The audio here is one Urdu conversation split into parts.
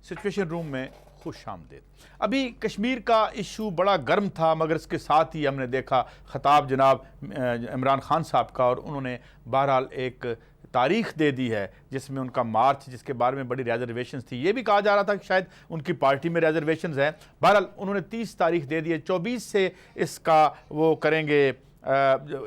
سچویشن روم میں خوش آمدید۔ ابھی کشمیر کا ایشو بڑا گرم تھا، مگر اس کے ساتھ ہی ہم نے دیکھا خطاب جناب عمران خان صاحب کا، اور انہوں نے بہرحال ایک تاریخ دے دی ہے جس میں ان کا مارچ، جس کے بارے میں بڑی ریزرویشنز تھی۔ یہ بھی کہا جا رہا تھا کہ شاید ان کی پارٹی میں ریزرویشنز ہیں۔ بہرحال انہوں نے 30 تاریخ دے دی ہے، 24 سے اس کا وہ کریں گے،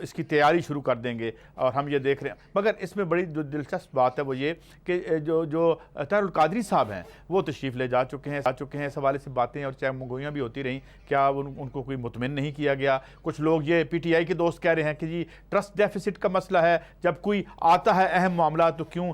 اس کی تیاری شروع کر دیں گے، اور ہم یہ دیکھ رہے ہیں۔ مگر اس میں بڑی جو دلچسپ بات ہے وہ یہ کہ جو طاہر القادری صاحب ہیں وہ تشریف لے جا چکے ہیں۔ اس حوالے سے باتیں اور چاہے مگوئیاں بھی ہوتی رہیں، کیا ان کو کوئی مطمئن نہیں کیا گیا؟ کچھ لوگ یہ پی ٹی آئی کے دوست کہہ رہے ہیں کہ جی ٹرسٹ ڈیفیسٹ کا مسئلہ ہے، جب کوئی آتا ہے اہم معاملات تو کیوں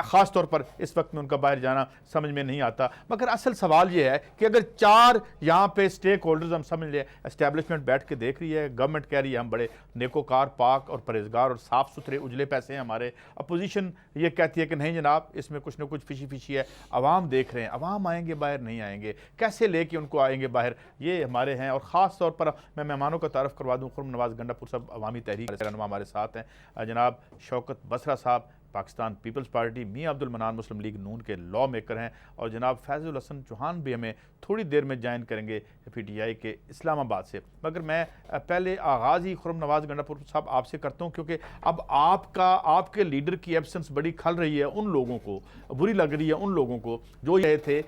خاص طور پر اس وقت میں ان کا باہر جانا سمجھ میں نہیں آتا۔ مگر اصل سوال یہ ہے کہ اگر 4 یہاں پہ سٹیک ہولڈرز ہم سمجھ لیں، اسٹیبلشمنٹ بیٹھ کے دیکھ رہی ہے، گورنمنٹ کہہ رہی ہے ہم بڑے نیکوکار، پاک اور پرہیزگار اور صاف ستھرے اجلے پیسے ہیں ہمارے، اپوزیشن یہ کہتی ہے کہ نہیں جناب اس میں کچھ نہ کچھ فشی ہے، عوام دیکھ رہے ہیں، عوام آئیں گے باہر نہیں آئیں گے، کیسے لے کے ان کو آئیں گے باہر، یہ ہمارے ہیں۔ اور خاص طور پر میں مہمانوں کا تعارف کروا دوں، خرم نواز گنڈا پور صاحب عوامی تحریک کے رہنما ہمارے ساتھ ہیں، جناب شوکت بسرا صاحب پاکستان پیپلز پارٹی، میاں عبد المنان مسلم لیگ نون کے لاء میکر ہیں، اور جناب فیض الحسن چوہان بھی ہمیں تھوڑی دیر میں جوائن کریں گے پی ٹی آئی کے اسلام آباد سے۔ مگر میں پہلے آغاز ہی خرم نواز گنڈا پور صاحب آپ سے کرتا ہوں، کیونکہ اب آپ کے لیڈر کی ایبسنس بڑی کھل رہی ہے، ان لوگوں کو بری لگ رہی ہے، ان لوگوں کو جو یہ تھے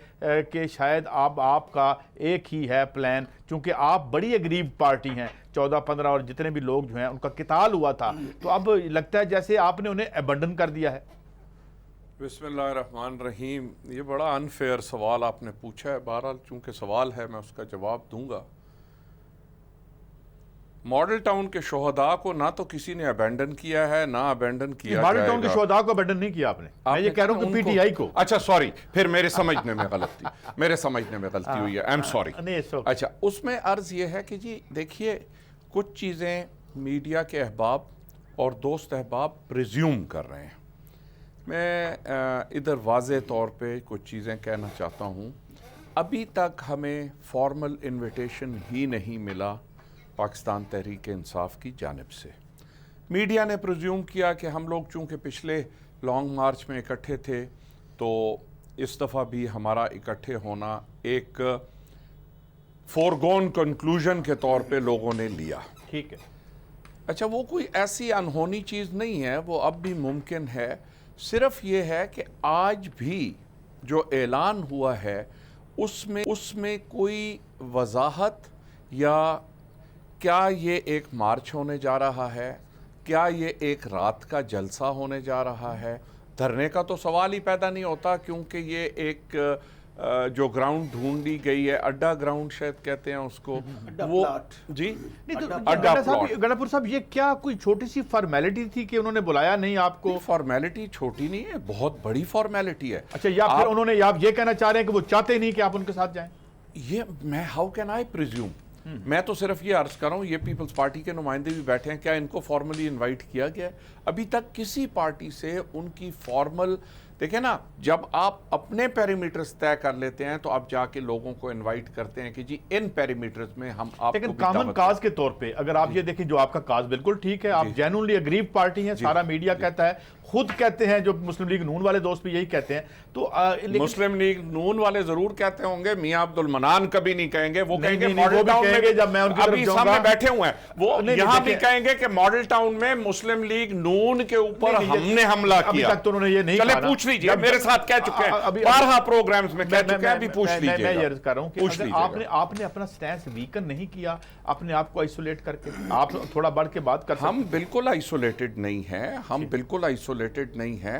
کہ شاید آپ کا ایک ہی ہے پلان، چونکہ آپ بڑی اگریو پارٹی ہیں، 14-15 اور جتنے بھی لوگ جو ہیں ان کا قتال ہوا تھا، تو اب لگتا ہے جیسے آپ نے انہیں ایبنڈن کر دیا ہے۔ بسم اللہ الرحمن الرحیم۔ یہ بڑا انفیئر سوال آپ نے پوچھا ہے، بہرحال چونکہ سوال ہے میں اس کا جواب دوں گا۔ ماڈل ٹاؤن کے شہداء کو نہ تو کسی نے ابینڈن کیا ہے، نہ ابینڈن کیا جائے گا۔ ماڈل ٹاؤن کے شہداء کو ابینڈن نہیں کیا آپ نے، میں یہ کہہ رہا ہوں کہ پی ٹی آئی کو۔ اچھا سوری، پھر میرے سمجھنے میں غلطی ہوئی ہے، ایم سوری۔ اچھا، اس میں عرض یہ ہے کہ جی دیکھیے، کچھ چیزیں میڈیا کے احباب اور دوست احباب پریزیوم کر رہے ہیں۔ میں ادھر واضح طور پہ کچھ چیزیں کہنا چاہتا ہوں۔ ابھی تک ہمیں فارمل انویٹیشن ہی نہیں ملا پاکستان تحریک انصاف کی جانب سے۔ میڈیا نے پریزیوم کیا کہ ہم لوگ چونکہ پچھلے لانگ مارچ میں اکٹھے تھے، تو اس دفعہ بھی ہمارا اکٹھے ہونا ایک فورگون کنکلوژن کے طور پہ لوگوں نے لیا۔ ٹھیک ہے۔ اچھا، وہ کوئی ایسی انہونی چیز نہیں ہے، وہ اب بھی ممکن ہے۔ صرف یہ ہے کہ آج بھی جو اعلان ہوا ہے اس میں کوئی وضاحت، یا کیا یہ ایک مارچ ہونے جا رہا ہے، کیا یہ ایک رات کا جلسہ ہونے جا رہا ہے، دھرنے کا تو سوال ہی پیدا نہیں ہوتا، کیونکہ یہ ایک جو گراؤنڈ ڈھونڈی گئی ہے، اڈا گراؤنڈ شاید کہتے ہیں اس کو، وہ جی گنڈا پور صاحب، یہ کیا کوئی چھوٹی سی فارمیلٹی تھی کہ انہوں نے بلایا نہیں آپ کو؟ فارمیلٹی چھوٹی نہیں ہے، بہت بڑی فارمیلٹی ہے۔ اچھا، یا پھر انہوں نے آپ یہ کہنا چاہ رہے ہیں کہ وہ چاہتے نہیں کہ آپ ان کے ساتھ جائیں؟ یہ میں ہاؤ کین آئی پریزیوم، میں تو صرف یہ عرض کر رہا ہوں، یہ پیپلز پارٹی کے نمائندے بھی بیٹھے ہیں، کیا ان کو فارملی انوائٹ کیا گیا ہے؟ ابھی تک کسی پارٹی سے ان کی فارمل، دیکھیں نا، جب آپ اپنے پیریمیٹرز طے کر لیتے ہیں تو آپ جا کے لوگوں کو انوائٹ کرتے ہیں کہ جی ان پیریمیٹرز میں ہم آپ کو بھی لیکن کامن کاز کے طور پہ اگر آپ یہ دیکھیں، جو آپ کا کاز بالکل ٹھیک ہے، آپ جینوئنلی اگریو پارٹی ہیں، سارا میڈیا کہتا ہے، خود کہتے ہیں، جو مسلم لیگ نون والے دوست بھی یہی کہتے ہیں، تو مسلم لیگ نون والے ضرور کہتے ہوں گے، میاں عبد المنان کبھی نہیں کہیں گے، وہ کہیں گے ماڈل ٹاؤن میں، جب میں ان کی ابھی سامنے بیٹھے ہوئے ہیں وہ یہاں بھی کہیں گے کہ ماڈل ٹاؤن میں مسلم لیگ نون کے اوپر ہم نے حملہ کیا۔ ابھی تک تو انہوں نے یہ نہیں چلے پوچھ لیجئے، میرے ساتھ کہہ چکے ہیں، 12 پروگرامز میں کہہ چکے ہیں، ابھی پوچھ لیجئے گا۔ میں یہ عرض کر رہا ہوں کہ آپ نے اپنا سٹینس ویکن نہیں کیا اپنے آپ کو آئسولیٹ کر کے، آپ تھوڑا بڑھ کے بات کر سکتے ہیں۔ ہم بالکل آئسولیٹڈ نہیں ہیں، ہم بالکل آئسولیٹڈ نہیں ہیں،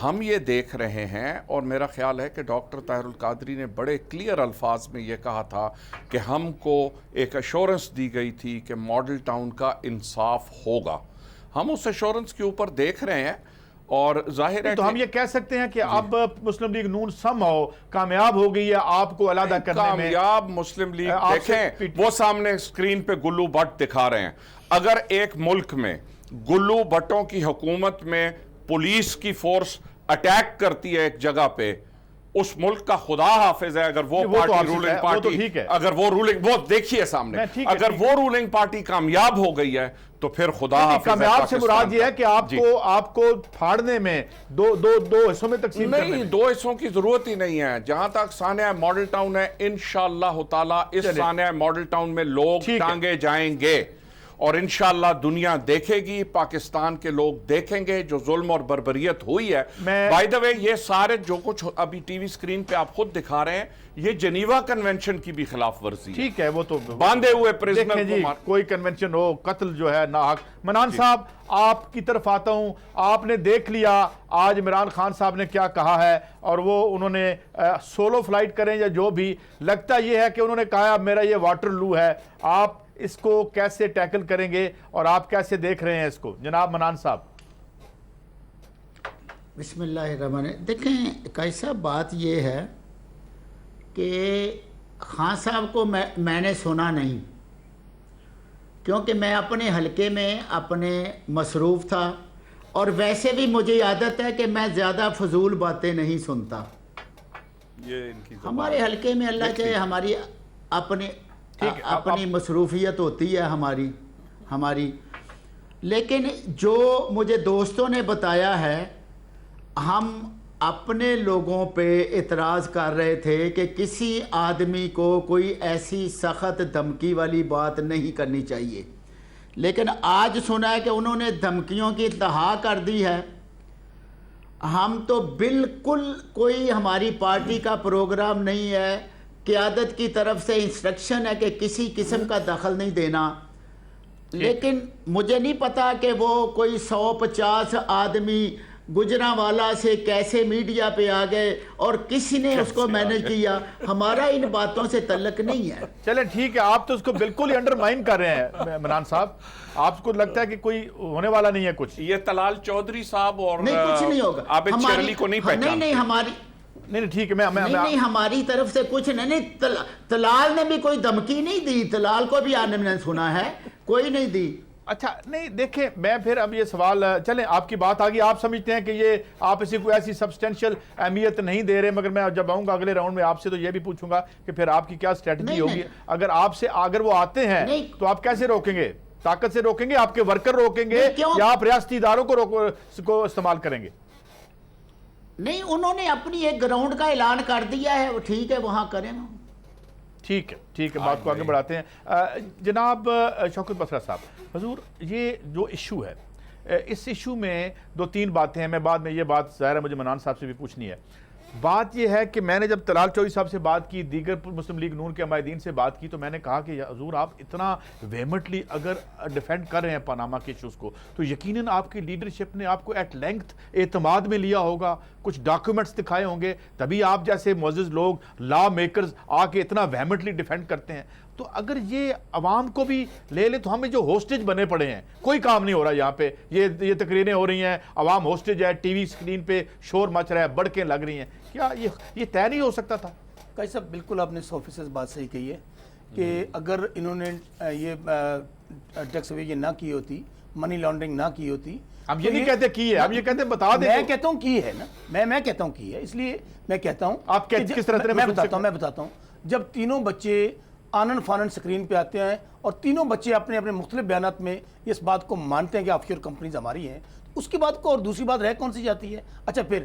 ہم یہ دیکھ رہے ہیں، اور میرا خیال ہے کہ ڈاکٹر طاہر القادری نے بڑے کلیئر الفاظ میں یہ کہا تھا کہ ہم کو ایک ایشورنس دی گئی تھی کہ ماڈل ٹاؤن کا انصاف ہوگا۔ ہم اس ایشورنس کے اوپر دیکھ رہے ہیں، اور ظاہر ہے تو ہم یہ کہہ سکتے ہیں کہ اب مسلم لیگ نون somehow کامیاب ہو گئی ہے آپ کو علیحدہ کرنے میں۔ کامیاب مسلم لیگ، دیکھیں وہ سامنے سکرین پہ گلو بٹ دکھا رہے ہیں، اگر ایک ملک میں گلو بٹوں کی حکومت میں پولیس کی فورس اٹیک کرتی ہے ایک جگہ پہ، اس ملک کا خدا حافظ ہے اگر وہ پارٹی رولنگ پارٹی اگر وہ رولنگ وہ دیکھیے سامنے اگر وہ رولنگ پارٹی کامیاب ہو گئی ہے تو پھر خدا حافظ ہے. کامیاب سے مراد یہ ہے کہ آپ کو پھاڑنے میں دو حصوں میں تقسیم کرنے میں نہیں, 2 حصوں کی ضرورت ہی نہیں ہے. جہاں تک سانحہ ماڈل ٹاؤن ہے انشاءاللہ تعالی اس سانحہ ماڈل ٹاؤن میں لوگ ٹانگے جائیں گے اور انشاءاللہ دنیا دیکھے گی, پاکستان کے لوگ دیکھیں گے جو ظلم اور بربریت ہوئی ہے. بائی دا وے یہ سارے جو کچھ ابھی ٹی وی سکرین پہ آپ خود دکھا رہے ہیں یہ جنیوا کنونشن کی بھی خلاف ورزی ہے. ٹھیک ہے, وہ تو باندھے ہوئے پرزنر جی کوئی کنونشن ہو, قتل جو ہے ناحق. منان صاحب آپ کی طرف آتا ہوں, آپ نے دیکھ لیا آج عمران خان صاحب نے کیا کہا ہے, اور وہ انہوں نے سولو فلائٹ کریں یا جو بھی, لگتا یہ ہے کہ انہوں نے کہا میرا یہ واٹر لو ہے. آپ اس کو کیسے ٹیکل کریں گے اور آپ کیسے دیکھ رہے ہیں اس کو جناب منان صاحب؟ بسم اللہ الرحمن الرحیم. دیکھیں قائد صاحب, بات یہ ہے کہ خان صاحب کو میں نے سنا نہیں, کیونکہ میں اپنے حلقے میں اپنے مصروف تھا, اور ویسے بھی مجھے عادت ہے کہ میں زیادہ فضول باتیں نہیں سنتا. ہمارے حلقے میں اللہ چاہے ہماری اپنی مصروفیت ہوتی ہے ہماری, لیکن جو مجھے دوستوں نے بتایا ہے, ہم اپنے لوگوں پہ اعتراض کر رہے تھے کہ کسی آدمی کو کوئی ایسی سخت دھمکی والی بات نہیں کرنی چاہیے, لیکن آج سنا ہے کہ انہوں نے دھمکیوں کی انتہا کر دی ہے. ہم تو بالکل کوئی ہماری پارٹی کا پروگرام نہیں ہے, قیادت کی طرف سے انسٹرکشن ہے کہ کسی قسم کا دخل نہیں دینا, لیکن مجھے نہیں پتا کہ وہ کوئی 150 آدمی گجرانوالہ سے کیسے میڈیا پہ آ گئے اور کسی نے اس کو مینج کیا. ہمارا ان باتوں سے تعلق نہیں ہے. چلیں ٹھیک ہے, آپ تو اس کو بالکل ہی انڈرمائن کر رہے ہیں منان صاحب. آپ کو لگتا ہے کہ کوئی ہونے والا نہیں ہے کچھ؟ یہ طلال چودھری صاحب اور نہیں, کچھ نہیں ہوگا. عابد شرلی کو نہیں پہچانتے. نہیں ہماری نہیں ٹھیک ہے, نہیں ہماری طرف سے کچھ نہیں. طلال نے بھی کوئی دھمکی نہیں دی, طلال کو بھی آنے میں سنا ہے, کوئی نہیں دی. اچھا نہیں دیکھیں, میں پھر اب یہ سوال, چلیں آپ کی بات آگئی, آپ سمجھتے ہیں کہ یہ آپ اسی کو ایسی سبسٹینشیل اہمیت نہیں دے رہے, مگر میں جب آؤں گا اگلے راؤنڈ میں آپ سے تو یہ بھی پوچھوں گا کہ پھر آپ کی کیا اسٹریٹجی ہوگی. اگر وہ آتے ہیں تو آپ کیسے روکیں گے؟ طاقت سے روکیں گے, آپ کے ورکر روکیں گے, یا آپ ریاستی اداروں کو استعمال کریں گے؟ نہیں, انہوں نے اپنی ایک گراؤنڈ کا اعلان کر دیا ہے, وہ ٹھیک ہے وہاں کریں. ٹھیک ہے, بات کو آگے بڑھاتے ہیں. جناب شوکت بسرا صاحب, حضور یہ جو ایشو ہے, اس ایشو میں 2-3 باتیں ہیں. میں بعد میں یہ بات ظاہر ہے مجھے منان صاحب سے بھی پوچھنی ہے. بات یہ ہے کہ میں نے جب طلال چودھری صاحب سے بات کی, دیگر مسلم لیگ نون کے عمائدین سے بات کی, تو میں نے کہا کہ حضور آپ اتنا ویمٹلی اگر ڈیفینڈ کر رہے ہیں پاناما کے ایشوز کو, تو یقیناً آپ کی لیڈرشپ نے آپ کو ایٹ لینگتھ اعتماد میں لیا ہوگا, کچھ ڈاکیومنٹس دکھائے ہوں گے, تبھی آپ جیسے معزز لوگ لا میکرز آ کے اتنا ویمٹلی ڈیفینڈ کرتے ہیں. تو اگر یہ عوام کو بھی لے لیں تو ہمیں جو ہوسٹیج بنے پڑے ہیں, کوئی کام نہیں ہو رہا یہاں پہ, یہ تقریریں ہو رہی ہیں, عوام ہوسٹیج ہے, ٹی وی سکرین پہ شور مچ رہا ہے, بڑکیں لگ رہی ہیں, کیا یہ طے نہیں ہو سکتا تھا؟ قائد صاحب بالکل آپ نے 100% بات صحیح کہی ہے کہ اگر انہوں نے یہ ٹیکس اویژن نہ کی ہوتی, منی لانڈرنگ نہ کی ہوتی, ہم یہ نہیں کہتے کی ہے, ہم یہ کہتے ہیں بتا دیں. میں کہتا ہوں کی ہے نا, میں کہتا ہوں کی ہے, اس لیے میں کہتا ہوں آپ کس طرح میں بتاتا ہوں. جب تینوں بچے آنن فانن سکرین پہ آتے ہیں اور تینوں بچے اپنے اپنے مختلف بیانات میں اس بات کو مانتے ہیں کہ آف شور کمپنیز ہماری ہیں, اس کی بات کو اور دوسری بات رہ کون سی جاتی ہے؟ اچھا پھر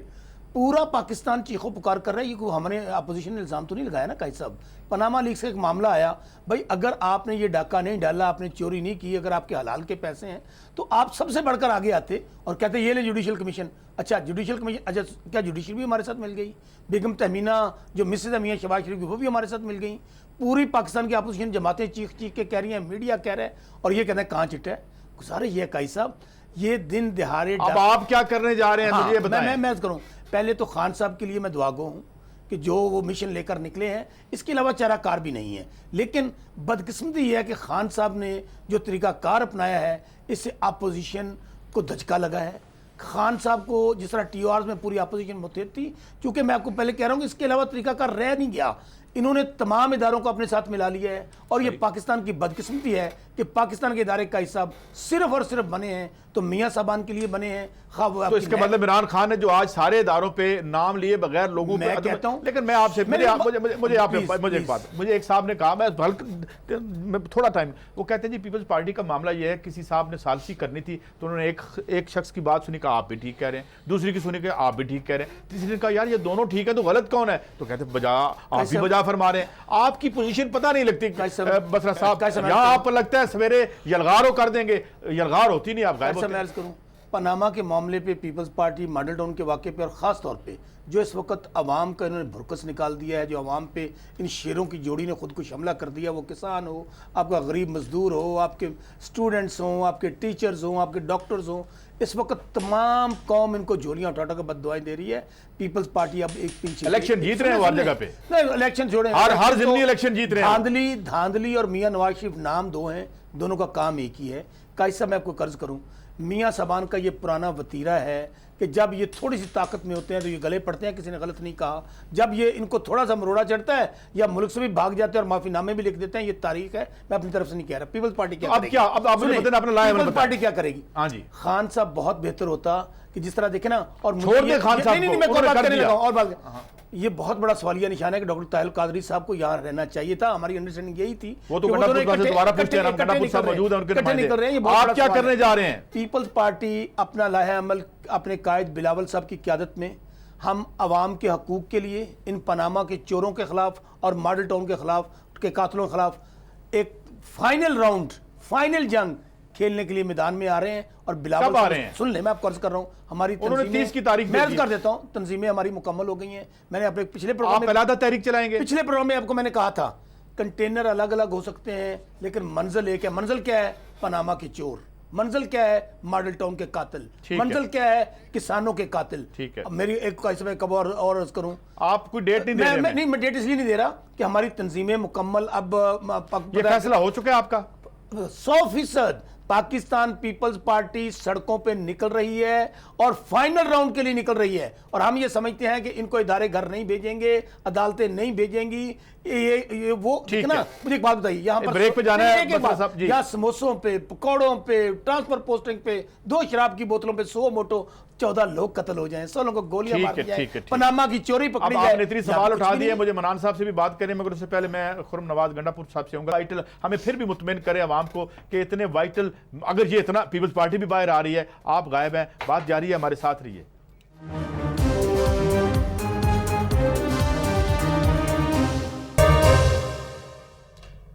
پورا پاکستان چیخو پکار کر رہا ہے, یہ کوئی ہم نے اپوزیشن نے الزام تو نہیں لگایا نا قائد صاحب. پاناما لیکس کا ایک معاملہ آیا, بھائی اگر آپ نے یہ ڈاکہ نہیں ڈالا, آپ نے چوری نہیں کی, اگر آپ کے حلال کے پیسے ہیں, تو آپ سب سے بڑھ کر آگے آتے اور کہتے یہ لے جوڈیشل کمیشن. اچھا جوڈیشل کمیشن, اچھا کیا جوڈیشل بھی ہمارے ساتھ مل گئی؟ بیگم تہمینہ جو مسز میاں شہباز شریف کی وہ بھی ہمارے ساتھ مل گئی. پوری پاکستان کی اپوزیشن جماعتیں چیخ کے کہہ رہی ہیں, میڈیا کہہ رہا ہے, اور یہ کہتے ہیں کہاں چٹا ہے. گزارش یہ ہے قائد صاحب, یہ دن دہاڑے اب آپ کیا کرنے جا رہے ہیں مجھے یہ بتائیں. میں کروں, پہلے تو خان صاحب کے لیے میں دعا گو ہوں کہ جو وہ مشن لے کر نکلے ہیں, اس کے علاوہ چارہ کار بھی نہیں ہے. لیکن بدقسمتی یہ ہے کہ خان صاحب نے جو طریقہ کار اپنایا ہے, اس سے اپوزیشن کو دھچکا لگا ہے, خان صاحب کو جس طرح ٹی او آرز میں پوری اپوزیشن متحد تھی، چونکہ میں آپ کو پہلے کہہ رہا ہوں کہ اس کے علاوہ طریقہ کار رہ نہیں گیا، انہوں نے تمام اداروں کو اپنے ساتھ ملا لیا ہے، اور یہ پاکستان کی بدقسمتی ہے کہ پاکستان کے ادارے کا حصہ صرف اور صرف بنے ہیں تو میاں صاحبان کے لیے بنے ہیں. تو اس کا مطلب عمران خان نے جو آج سارے اداروں پہ نام لیے بغیر لوگوں میں کہتا ہوں، لیکن میں آپ سے مجھے ایک بات، مجھے ایک صاحب نے کہا، میں تھوڑا ٹائم، وہ کہتے ہیں جی پیپلز پارٹی کا معاملہ یہ ہے، کسی صاحب نے ثالثی کرنی تھی تو انہوں نے ایک شخص کی بات سنی، کہا آپ بھی ٹھیک کہہ رہے ہیں، دوسری کی سنی کہا آپ بھی ٹھیک کہہ رہے ہیں، تیسری نے کہا یار یہ دونوں ٹھیک ہے تو غلط کون ہے؟ تو کہتے ہیں آپ بھی بجا فرما رہے ہیں. آپ کی پوزیشن پتہ نہیں لگتی بسرا صاحب، یہاں آپ کو لگتا ہے سویرے یلغارو کر دیں گے، یلغار ہوتی نہیں، آپ غائب ہوتے ہیں. پاناما کے معاملے پہ، پیپلز پارٹی ماڈل ٹاؤن کے واقعے پہ، اور خاص طور پہ جو اس وقت عوام کا انہوں نے بھرکس نکال دیا ہے، جو عوام پہ ان شیروں کی جوڑی نے خود کو حملہ کر دیا، وہ کسان ہو، آپ کا غریب مزدور ہو، آپ کے سٹوڈنٹس ہوں، آپ کے ٹیچرز ہوں، آپ کے ڈاکٹرز ہوں، اس وقت تمام قوم ان کو جھولیاں اٹھا کر بد دعائیں دے رہی ہے. پیپلز پارٹی اب ایک پیچھے الیکشن جیت رہے ہیں ہر جگہ پہ، نہیں الیکشن چھوڑیں، ہر ضمنی الیکشن جیت رہے ہیں. دھاندلی اور میاں نواز شریف نام دو ہیں، دونوں کا کام ایک ہی ہے. کیسا میں آپ کو قرض کروں، میاں صاحبان کا یہ پرانا وتیرہ ہے کہ جب یہ تھوڑی سی طاقت میں ہوتے ہیں تو یہ گلے پڑتے ہیں، کسی نے غلط نہیں کہا. جب یہ ان کو تھوڑا سا مروڑا چڑھتا ہے یا ملک سے بھی بھاگ جاتے ہیں اور معافی نامے بھی لکھ دیتے ہیں، یہ تاریخ ہے، میں اپنی طرف سے نہیں کہہ رہا. پیپلز پارٹی کیا کرے گی؟ پیپلز پارٹی کیا کرے گی؟ ہاں جی، خان صاحب بہت بہتر ہوتا کہ جس طرح دیکھیں نا، اور چھوڑ دیں خان صاحب کو، میں بات کرنے لگا اور بات، یہ بہت بڑا سوالیہ نشان ہے کہ ڈاکٹر طاہر القادری صاحب کو یہاں رہنا چاہیے تھا. ہماری انڈرسٹینڈنگ یہی تھی. وہ تو دوبارہ پوچھتے ہیں، گنڈا صاحب موجود ہیں، ان کے نمائندے. آپ کیا کرنے جا رہے ہیں؟ پیپلز پارٹی اپنا لاہے عمل اپنے قائد بلاول صاحب کی قیادت میں، ہم عوام کے حقوق کے لیے، ان پاناما کے چوروں کے خلاف اور ماڈل ٹاؤن کے خلاف کے قاتلوں کے خلاف ایک فائنل راؤنڈ، فائنل جنگ کھیلنے کے لیے میدان میں آ رہے ہیں. اور بلاول کب آ رہے ہیں؟ سن لیں، میں آپ کو عرض کر رہا ہوں، ہماری انہوں نے 30 کی تاریخ میں عرض کر دیتا ہوں، تنظیمیں ہماری مکمل ہو گئی ہیں. میں نے اپنے پچھلے پروگرام میں علیحدہ تحریک چلائیں گے، پچھلے پروگرام میں آپ کو میں نے کہا تھا کنٹینر الگ الگ ہو سکتے ہیں لیکن منزل ایک ہے. منزل کیا ہے؟ پاناما کے چور. منزل کیا ہے؟ ماڈل ٹاؤن کے قاتل. منزل کیا ہے؟ کسانوں کے قاتل. میری ایک کب اور عرض کروں، آپ کوئی ڈیٹ نہیں دے رہے؟ نہیں، میں ڈیٹ اس لیے نہیں دے رہا کہ ہماری تنظیمیں مکمل اب یہ فیصلہ ہو چکا ہے آپ کا 100%. پاکستان پیپلز پارٹی سڑکوں پہ نکل رہی ہے اور فائنل راؤنڈ کے لیے نکل رہی ہے. اور ہم یہ سمجھتے ہیں کہ ان کو ادارے گھر نہیں بھیجیں گے، عدالتیں نہیں بھیجیں گی. یہ وہ نا، مجھے ایک بات بتائیے، یہاں پر بریک پہ جانا ہے یہاں سموسوں پہ، پکوڑوں پہ، ٹرانسفر پوسٹنگ پہ، 2 شراب کی بوتلوں پہ 100 موٹو 14 لوگ قتل ہو جائیں، 100 لوگوں کو گولیاں مار دی جائیں، پاناما کی چوری پکڑی جائے. آپ نے اتنی سوال اٹھا دیے، مجھے منان صاحب سے بھی بات کریں، مگر اس سے پہلے میں خرم نواز گنڈا پور صاحب سے ہوں گا. وائٹل ہمیں پھر بھی مطمئن کرے عوام کو کہ اتنے وائٹل، اگر یہ اتنا پیپلز پارٹی بھی باہر آ رہی ہے، آپ غائب ہیں، بات جاری ہے، ہمارے ساتھ رہیے.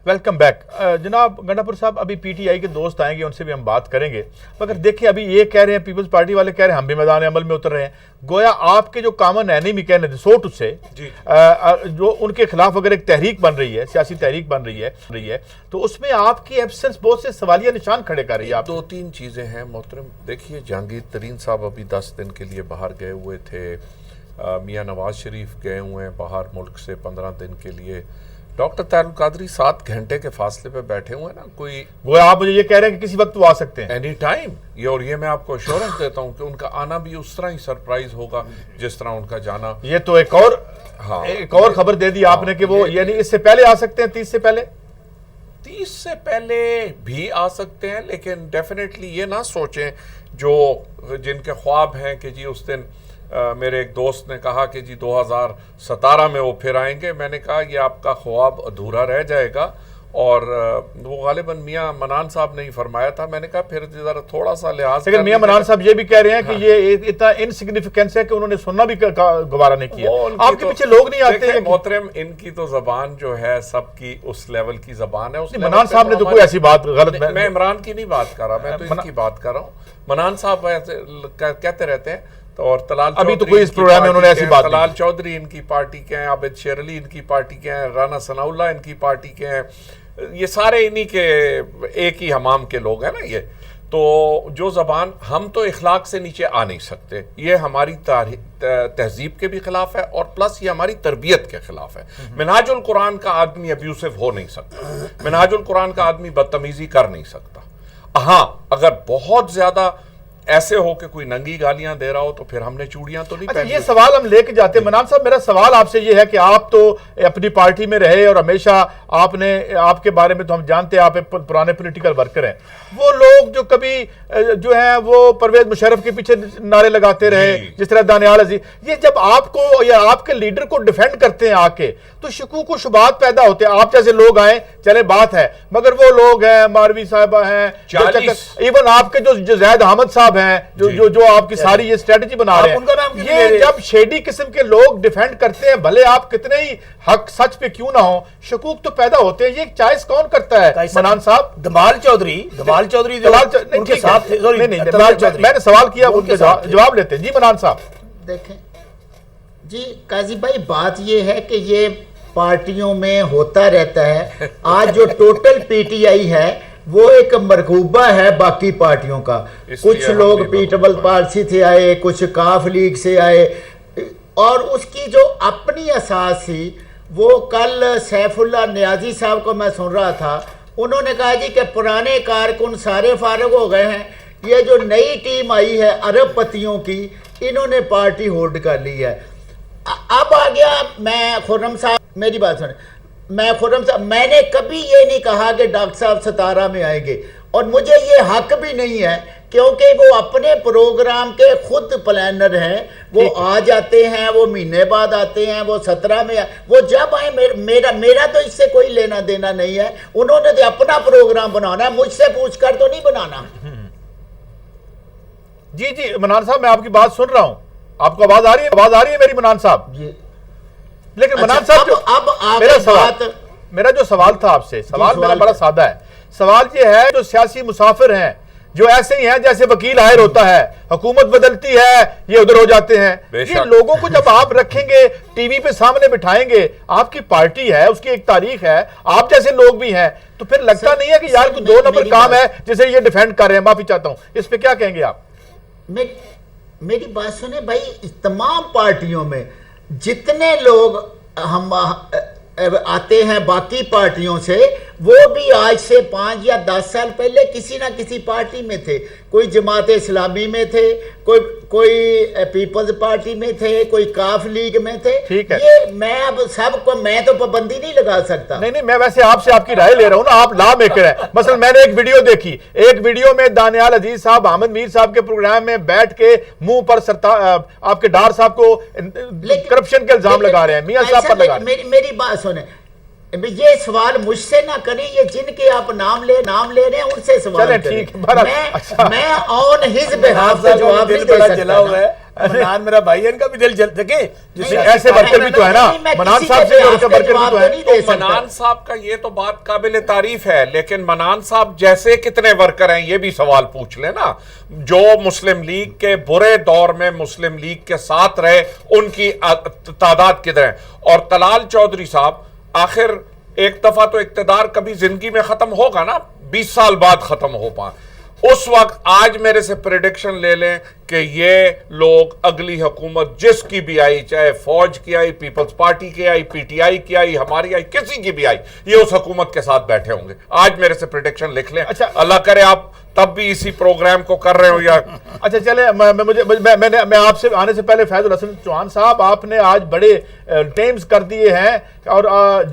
Welcome back. جناب گنڈا پور صاحب، ابھی پی ٹی آئی کے دوست آئیں گے، ان سے بھی ہم بات کریں گے. مگر دیکھیں ابھی یہ کہہ رہے ہیں، پیپلز پارٹی والے کہہ رہے ہیں ہم بھی میدان عمل میں اتر رہے ہیں. گویا آپ کے جو کامن اینیمی کہنے تھے سو ٹو سے، جو ان کے خلاف اگر ایک تحریک بن رہی ہے، سیاسی تحریک بن رہی ہے، تو اس میں آپ کی ایبسنس بہت سے سوالیہ نشان کھڑے کر رہی ہے. 2-3 چیزیں ہیں محترم. دیکھیے جہانگیر ترین صاحب ابھی 10 دن کے لیے باہر گئے ہوئے تھے. میاں نواز شریف گئے ہوئے ہیں باہر ملک سے 15 دن کے لیے. ڈاکٹر طاہر القادری 7 گھنٹے کے فاصلے پہ بیٹھے ہوئے ہیں نا. کوئی گویا آپ مجھے یہ کہہ رہے ہیں کہ کسی وقت وہ آ سکتے ہیں، اینی ٹائم. اور یہ میں آپ کو ایشورنس دیتا ہوں کہ ان کا آنا بھی اس طرح ہی سرپرائز ہوگا جس طرح ان کا جانا. یہ تو ایک اور خبر دے دی آپ نے کہ وہ یعنی اس سے پہلے آ سکتے ہیں، 30 سے پہلے بھی آ سکتے ہیں. لیکن ڈیفینیٹلی یہ نہ سوچیں جو جن کے خواب ہیں کہ جی اس دن میرے ایک دوست نے کہا کہ جی 2017 میں وہ پھر آئیں گے. میں نے کہا یہ آپ کا خواب ادھورا رہ جائے گا. اور وہ غالباً میاں منان صاحب نے ہی فرمایا تھا. میں نے کہا پھر ذرا تھوڑا سا لحاظ. لیکن میاں منان صاحب یہ بھی کہہ رہے ہیں کہ یہ اتنا انسگنیفیکنس ہے کہ انہوں نے سننا بھی گوارا نہیں کیا. آپ کے پیچھے لوگ نہیں آتے. محترم ان کی تو زبان جو ہے سب کی اس لیول کی زبان ہے. منان صاحب نے تو کوئی ایسی بات غلط، میں عمران کی نہیں بات کر رہا، میں تو ان کی بات کر رہا ہوں. منان صاحب کہتے رہتے ہیں. اور طلال ابھی تو کوئی اس پروگرام میں انہوں نے ایسی بات، طلال چودھری ان کی پارٹی کے ہیں، عابد شیر علی ان کی پارٹی کے ہیں، رانا ثناء اللہ ان کی پارٹی کے ہیں. یہ سارے انہی کے ایک ہی حمام کے لوگ ہیں نا. یہ تو جو زبان، ہم تو اخلاق سے نیچے آ نہیں سکتے. یہ ہماری تہذیب کے بھی خلاف ہے اور پلس یہ ہماری تربیت کے خلاف ہے. منہاج القرآن کا آدمی ابیوسو ہو نہیں سکتا. منہاج القرآن کا آدمی بدتمیزی کر نہیں سکتا. ہاں اگر بہت زیادہ ایسے ہو کہ کوئی ننگی گالیاں دے رہا ہو تو پھر ہم نے چوڑیاں تو نہیں اچھا پہنی. یہ سوال ہم لے کے جاتے ہیں منان صاحب. میرا سوال آپ سے یہ ہے کہ آپ تو اپنی پارٹی میں رہے اور ہمیشہ آپ کے بارے میں تو ہم جانتے ہیں آپ پرانے پولیٹیکل ورکر ہیں. وہ لوگ جو کبھی جو ہیں وہ پرویز مشرف کے پیچھے نعرے لگاتے رہے جس طرح دانیال عزیز, یہ جب آپ کو یا آپ کے لیڈر کو ڈیفینڈ کرتے ہیں آ کے تو شکوک و شبہات پیدا ہوتے ہیں. آپ جیسے لوگ آئیں چلے بات ہے, مگر وہ لوگ ہیں ماروی صاحبہ ہیں, ایون آپ کے جو زید احمد صاحب ہیں جو آپ کی ساری یہ اسٹریٹجی بنا رہے ہیں, یہ جب شیڈی قسم کے لوگ ڈیفینڈ کرتے ہیں بھلے آپ کتنے ہی حق سچ پہ کیوں نہ ہو, شکوک تو پیدا ہوتے ہیں. یہ چوائس کون کرتا ہے منان صاحب؟ دمال چودھری ان کے ساتھ. میں نے سوال کیا, ان کے جواب لیتے ہیں. جی منان صاحب. دیکھیں جی قاضی بھائی, بات یہ ہے کہ یہ پارٹیوں میں ہوتا رہتا ہے. آج جو ٹوٹل پی ٹی آئی ہے وہ ایک مرغوبہ ہے باقی پارٹیوں کا. کچھ لوگ پیپلز پارٹی سے آئے, کچھ کاف لیگ سے آئے, اور اس کی جو اپنی اساس تھی وہ کل سیف اللہ نیازی صاحب کو میں سن رہا تھا, انہوں نے کہا جی کہ پرانے کارکن سارے فارغ ہو گئے ہیں, یہ جو نئی ٹیم آئی ہے عرب پتیوں کی, انہوں نے پارٹی ہولڈ کر لی ہے. اب آ گیا, میں خرم صاحب میری بات سنیں, میں خرم صاحب میں نے کبھی یہ نہیں کہا کہ ڈاکٹر صاحب ستارہ میں آئیں گے, اور مجھے یہ حق بھی نہیں ہے کیونکہ وہ اپنے پروگرام کے خود پلانر ہیں. وہ آ جاتے ہیں, وہ مہینے بعد آتے ہیں, وہ 17 میں وہ جب آئیں, میرا تو اس سے کوئی لینا دینا نہیں ہے. انہوں نے تو اپنا پروگرام بنانا ہے, مجھ سے پوچھ کر تو نہیں بنانا. جی جی منان صاحب, میں آپ کی بات سن رہا ہوں. آپ کو آواز آ رہی ہے؟ آواز آ رہی ہے میری منان صاحب؟ جی. لیکن منان صاحب میرا جو سوال تھا آپ سے, سوال میرا بڑا سادہ ہے. سوال یہ ہے جو سیاسی مسافر ہیں جو ایسے ہی ہیں جیسے وکیل ہائر ہوتا ہے, حکومت بدلتی ہے یہ ادھر ہو جاتے ہیں, یہ لوگوں کو جب آپ رکھیں گے ٹی وی پہ سامنے بٹھائیں گے, آپ کی پارٹی ہے, اس کی ایک تاریخ ہے, آپ جیسے لوگ بھی ہیں, تو پھر لگتا نہیں ہے کہ یار کوئی 2 نمبر کام ہے جسے یہ ڈیفینڈ کر رہے ہیں؟ معافی چاہتا ہوں, اس پہ کیا کہیں گے آپ؟ میری بات سنیں بھائی, تمام پارٹیوں میں جتنے لوگ ہم آتے ہیں باقی پارٹیوں سے, وہ بھی آج سے 5 یا 10 سال پہلے کسی نہ کسی پارٹی میں تھے. کوئی جماعت اسلامی میں تھے, کوئی پیپلز پارٹی میں تھے, کوئی کاف لیگ میں تھے. یہ میں اب سب کو میں تو پابندی نہیں لگا سکتا. نہیں, میں ویسے آپ سے آپ کی رائے لے رہا ہوں نا, آپ لا میکر ہیں. مثلا میں نے ایک ویڈیو دیکھی, ایک ویڈیو میں دانیال عزیز صاحب احمد میر صاحب کے پروگرام میں بیٹھ کے منہ پر آپ کے ڈار صاحب کو کرپشن کے الزام لگا رہے ہیں, میاں صاحب پر لگا رہے ہیں. میری بات سنیں, یہ سوال مجھ سے نہ کریں, یہ جن کے آپ نام لے رہے ہیں ان سے سوال کریں. میں آن ہز بہاف سے جواب نہیں دے سکتا. منان میرا بھائی ہے, ان کا بھی دل جل سکے, ایسے ورکر بھی تو ہے نا منان صاحب سے, ورکر بھی تو ہے. منان صاحب کا یہ تو بات قابل تعریف ہے, لیکن منان صاحب جیسے کتنے ورکر ہیں یہ بھی سوال پوچھ لیں نا, جو مسلم لیگ کے برے دور میں مسلم لیگ کے ساتھ رہے, ان کی تعداد کدھر ہے. اور طلال چودھری صاحب, آخر ایک دفعہ تو اقتدار کبھی زندگی میں ختم ہوگا نا, 20 سال بعد ختم ہو پائے, اس وقت آج میرے سے پریڈکشن لے لیں کہ یہ لوگ اگلی حکومت جس کی بھی آئی, چاہے فوج کی آئی, پیپلز پارٹی کی آئی, پی ٹی آئی کی آئی, ہماری آئی, کسی کی بھی آئی, یہ اس حکومت کے ساتھ بیٹھے ہوں گے. آج میرے سے پریڈکشن لکھ لیں. اچھا, اللہ کرے آپ تب بھی اسی پروگرام کو کر رہے ہو یا اچھا چلے. میں آپ سے آنے سے پہلے فیض الحسن چوہان صاحب, آپ نے آج بڑے ٹیمز کر دیے ہیں, اور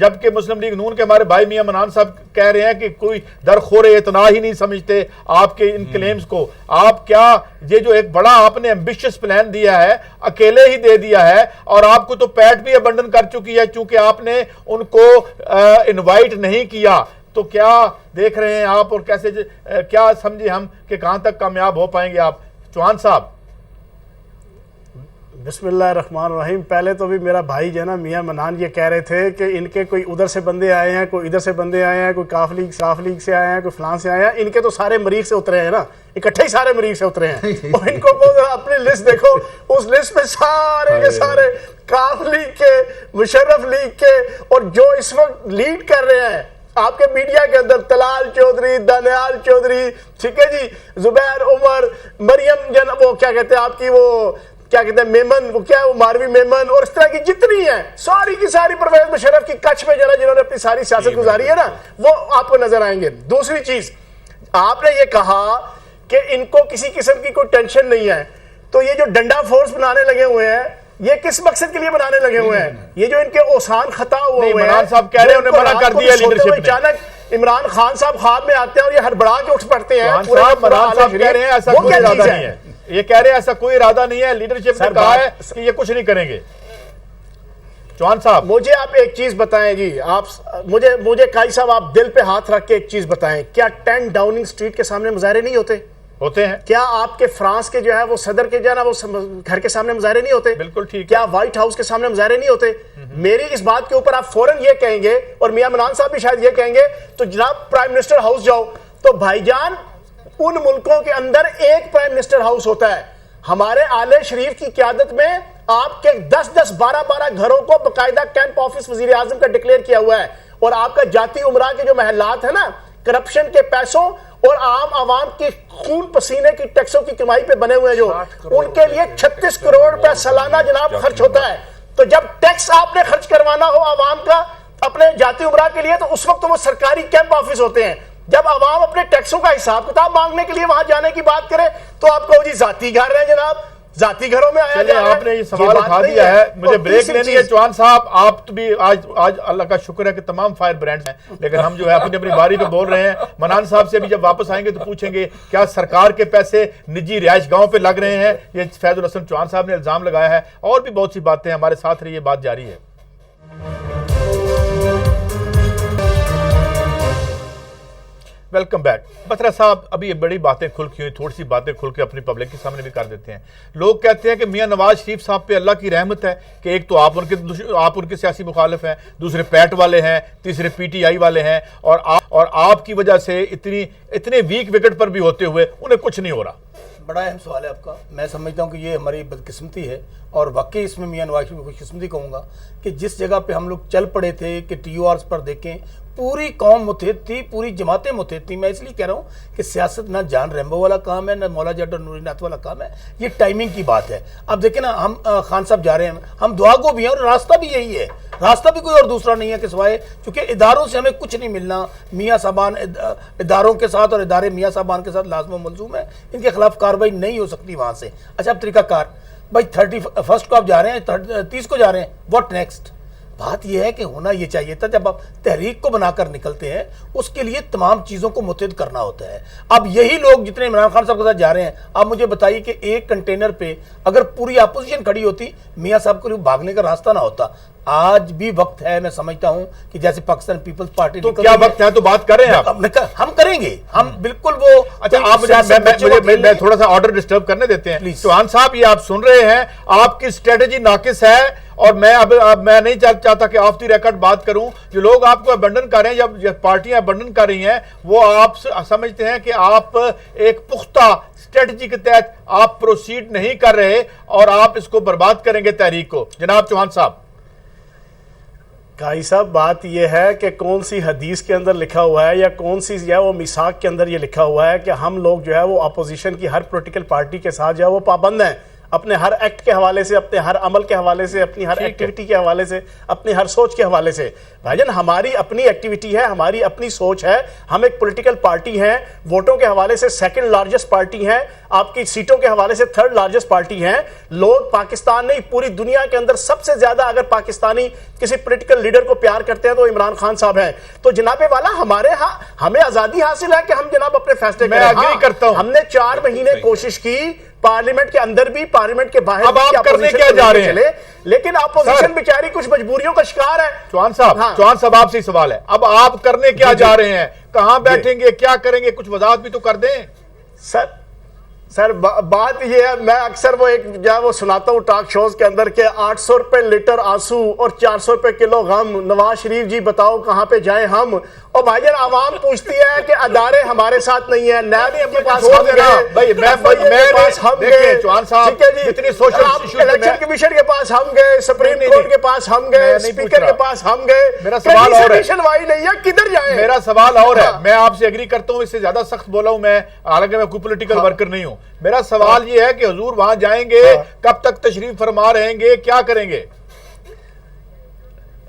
جبکہ مسلم لیگ نون کے ہمارے بھائی میاں منان صاحب کہہ رہے ہیں کہ کوئی درخور اتنا ہی نہیں سمجھتے آپ کے ان کلیمز کو. آپ کیا یہ جو ایک بڑا آپ نے ایمبیشس پلان دیا ہے اکیلے ہی دے دیا ہے, اور آپ کو تو پیٹ بھی ابنڈن کر چکی ہے چونکہ آپ نے ان کو انوائٹ نہیں کیا, تو کیا دیکھ رہے ہیں آپ, اور کیسے کیا سمجھے ہم کہ کہاں تک کامیاب ہو پائیں گے آپ؟ چوہان صاحب. بسم اللہ الرحمن الرحیم. پہلے تو بھی میرا بھائی جو ہے نا میاں منان یہ کہہ رہے تھے کہ ان کے کوئی ادھر سے بندے آئے ہیں, کوئی ادھر سے بندے آئے ہیں, کوئی کاف لیگ سے آئے ہیں, کوئی فلان سے آئے ہیں. ان کے تو سارے مریخ سے اترے ہیں نا, اکٹھے ہی سارے مریخ سے اترے ہیں. اور ان کو اپنی لسٹ دیکھو, اس لسٹ میں سارے کے سارے کاف لیگ کے, مشرف لیگ کے, اور جو اس وقت لیڈ کر رہے ہیں آپ کے میڈیا کے اندر, طلال چودھری, دانیال چودھری, ٹھیک ہے جی, زبیر عمر, مریم وہ کیا کہتے ہیں آپ کی, وہ کیا کہتے ہیں میمن, وہ کیا ہے وہ ماروی میمن, اور اس طرح کی جتنی ہیں ساری کی ساری پرویز مشرف کی کچھ میں جنہوں نے اپنی ساری سیاست گزاری ہے نا, وہ آپ کو نظر آئیں گے. دوسری چیز, آپ نے یہ کہا کہ ان کو کسی قسم کی کوئی ٹینشن نہیں ہے. تو یہ جو ڈنڈا فورس بنانے لگے ہوئے ہیں یہ کس مقصد کے لیے بنانے لگے ہوئے ہیں؟ یہ جو ان کے اوسان خطا ہوئے ہیں, عمران صاحب کہہ رہے ہیں انہیں منع کر دیا لیڈرشپ نے. اچانک عمران خان صاحب خواب میں آتے ہیں اور یہ ہڑبڑا کے اٹھ پڑتے ہیں. عمران صاحب کہہ رہے ہیں ایسا کوئی ارادہ نہیں ہے, یہ کہہ رہے ہیں ایسا کوئی ارادہ نہیں ہے, لیڈرشپ نے کہا ہے کہ یہ کچھ نہیں کریں گے. چوہان صاحب مجھے آپ ایک چیز بتائیں جی, آپ مجھے قائد صاحب آپ دل پہ ہاتھ رکھ کے ایک چیز بتائیں, کیا 10 ڈاؤننگ اسٹریٹ کے سامنے مظاہرے نہیں ہوتے ہیں؟ کیا آپ کے فرانس کے جو ہے وہ صدر کے جو ہے نا وہ گھر کے سامنے مظاہرے نہیں ہوتے؟ بالکل ٹھیک. کیا وائٹ ہاؤس کے سامنے مظاہرے نہیں ہوتے؟ میری اس بات کے اوپر آپ فوراً یہ کہیں گے, اور میاں منان صاحب بھی شاید یہ کہیں گے, تو جناب پرائم منسٹر ہاؤس جاؤ, تو بھائی جان ان ملکوں کے اندر ایک پرائم منسٹر ہاؤس ہوتا ہے. ہمارے آل شریف کی قیادت میں آپ کے 10-10 12-12 گھروں کو باقاعدہ کیمپ آفس وزیر اعظم کا ڈکلیئر کیا ہوا ہے, اور آپ کا جاتی عمرہ کے جو محلات ہیں نا کرپشن کے پیسوں اور عام عوام کی خون پسینے کی ٹیکسوں کی کمائی پہ بنے ہوئے جو ان کے لیے 36 کروڑ روپے سالانہ جناب خرچ ہوتا ہے. تو جب ٹیکس آپ نے خرچ کروانا ہو عوام کا اپنے جاتی عمرہ کے لیے تو اس وقت وہ سرکاری کیمپ آفس ہوتے ہیں. جب عوام اپنے ٹیکسوں کا حساب کتاب مانگنے کے لیے وہاں جانے کی بات کرے تو آپ کہو جی ذاتی گھر ہیں جناب, ذاتی گھروں میں آیا جا رہا ہے. آپ نے یہ سوال اٹھا دیا ہے, مجھے بریک لینی ہے. چوہان صاحب آپ تو بھی آج اللہ کا شکر ہے کہ تمام فائر برانڈز ہیں, لیکن ہم جو ہے اپنی باری پہ بول رہے ہیں. منان صاحب سے بھی جب واپس آئیں گے تو پوچھیں گے کیا سرکار کے پیسے نجی رہائش گاہوں پہ لگ رہے ہیں, یہ فیض الحسن چوہان صاحب نے الزام لگایا ہے. اور بھی بہت سی باتیں ہمارے ساتھ رہی, یہ بات جاری ہے. Welcome back. بترا صاحب ابھی یہ بڑی باتیں کھل کی ہوئی, تھوڑی سی باتیں کھل کے اپنی پبلک کے سامنے بھی کر دیتے ہیں. لوگ کہتے ہیں کہ میاں نواز شریف صاحب پہ اللہ کی رحمت ہے کہ ایک تو آپ ان کے سیاسی مخالف ہیں, دوسرے پیٹ والے ہیں, تیسرے پی ٹی آئی والے ہیں, اور آپ کی وجہ سے اتنے ویک وکٹ پر بھی ہوتے ہوئے انہیں کچھ نہیں ہو رہا. بڑا اہم سوال ہے آپ کا. میں سمجھتا ہوں کہ یہ ہماری بدقسمتی ہے, اور واقعی اس میں میاں نواز شریف کو خوش قسمتی کہوں گا کہ جس جگہ پہ ہم لوگ چل پڑے تھے کہ ٹی او آرز پر دیکھیں پوری قوم متحد تھی, پوری جماعتیں متحد تھی. میں اس لیے کہہ رہا ہوں کہ سیاست نہ جان ریمبو والا کام ہے, نہ مولا جٹ اور نوری نعت والا کام ہے, یہ ٹائمنگ کی بات ہے. اب دیکھیں نا, ہم خان صاحب جا رہے ہیں, ہم دعا کو بھی ہیں اور راستہ بھی یہی ہے, راستہ بھی کوئی اور دوسرا نہیں ہے کہ سوائے چونکہ اداروں سے ہمیں کچھ نہیں ملنا. میاں صاحبان اداروں کے ساتھ اور ادارے میاں صاحبان کے ساتھ لازم و ملزوم ہے, ان کے خلاف کارروائی نہیں ہو سکتی وہاں سے. اچھا اب طریقہ کار, بھائی 31 کو آپ جا رہے ہیں, 30 کو جا رہے ہیں, واٹ نیکسٹ؟ بات یہ ہے کہ ہونا یہ چاہیے تھا جب آپ تحریک کو بنا کر نکلتے ہیں اس کے لیے تمام چیزوں کو متحد کرنا ہوتا ہے. اب یہی لوگ جتنے عمران خان صاحب کے ساتھ جا رہے ہیں, آپ مجھے بتائیے کہ ایک کنٹینر پہ اگر پوری اپوزیشن کھڑی ہوتی, میاں صاحب کو بھاگنے کا راستہ نہ ہوتا. آج بھی وقت ہے, میں سمجھتا ہوں کہ جیسے پاکستان پیپلز پارٹی تو کیا وقت ہے تو بات کریں آپ, ہم کریں گے, ہم بالکل وہ. اچھا آپ میں تھوڑا سا آرڈر ڈسٹرب کرنے دیتے ہیں. چوہان صاحب یہ آپ سن رہے ہیں, آپ کی اسٹریٹجی ناقص ہے, اور میں نہیں چاہتا کہ آف دی ریکارڈ بات کروں. جو لوگ آپ کو ابنڈن کر رہے ہیں, جب پارٹیاں ابنڈن کر رہی ہیں, وہ آپ سمجھتے ہیں کہ آپ ایک پختہ اسٹریٹجی کے تحت آپ پروسیڈ نہیں کر رہے اور آپ اس کو برباد کریں گے تحریک کو. جناب چوہان صاحب. قاضی صاحب بات یہ ہے کہ کون سی حدیث کے اندر لکھا ہوا ہے یا کون سی جو ہے وہ میثاق کے اندر یہ لکھا ہوا ہے کہ ہم لوگ جو ہے وہ اپوزیشن کی ہر پولیٹیکل پارٹی کے ساتھ جو ہے وہ پابند ہیں, اپنے ہر ایکٹ کے حوالے سے, اپنے ہر عمل کے حوالے سے, اپنی ہر ایکٹیویٹی کے حوالے سے, اپنی ہر سوچ کے حوالے سے. بھائی جان ہماری اپنی ایکٹیویٹی ہے, ہماری اپنی سوچ ہے, ہم ایک پولیٹیکل پارٹی ہیں, ووٹوں کے حوالے سے سیکنڈ لارجسٹ پارٹی ہیں, آپ کی سیٹوں کے حوالے سے تھرڈ لارجسٹ پارٹی ہیں. لوگ پاکستان نہیں پوری دنیا کے اندر سب سے زیادہ اگر پاکستانی کسی پولیٹیکل لیڈر کو پیار کرتے ہیں تو عمران خان صاحب ہیں. تو جناب والا ہمارے ہاں ہمیں آزادی حاصل ہے کہ ہم جناب اپنے فیصلے کریں. میں اگری کرتا ہوں. ہم نے 4 مہینے کوشش کی, پارلیمنٹ کے اندر بھی, پارلیمنٹ کے باہر. اب آپ کرنے کیا جا رہے ہیں, لیکن اپوزیشن بیچاری کچھ مجبوریوں کا شکار ہے. چوہان صاحب آپ سے سوال ہے, اب آپ کرنے کیا جا رہے ہیں, کہاں بیٹھیں گے, کیا کریں گے, کچھ وضاحت بھی تو کر دیں. سر بات یہ ہے, میں اکثر وہ ایک جو ہے وہ سناتا ہوں ٹاک شوز کے اندر کہ 800 روپے لیٹر آنسو اور 400 روپے کلو غم, نواز شریف جی بتاؤ کہاں پہ جائیں ہم. اور بھائی جان عوام پوچھتی ہے کہ ادارے ہمارے ساتھ نہیں ہیں, نیب کے پاس ہم گئے, چوہان صاحب اتنی سوشل الیکشن کمیشن کے پاس ہم گئے, سپریم کورٹ کے پاس ہم گئے, اسپیکر کے پاس ہم گئے. میرا سوال اور ہے, نہیں ہے کدھر جائیں. میرا سوال اور ہے, میں آپ سے ایگری کرتا ہوں, اس سے زیادہ سخت بولا ہوں میں, حالانکہ میں کوئی پولیٹیکل ورکر نہیں ہوں. میرا سوال یہ ہے کہ حضور وہاں جائیں گے, کب تک تشریف فرما رہیں گے, کیا کریں گے؟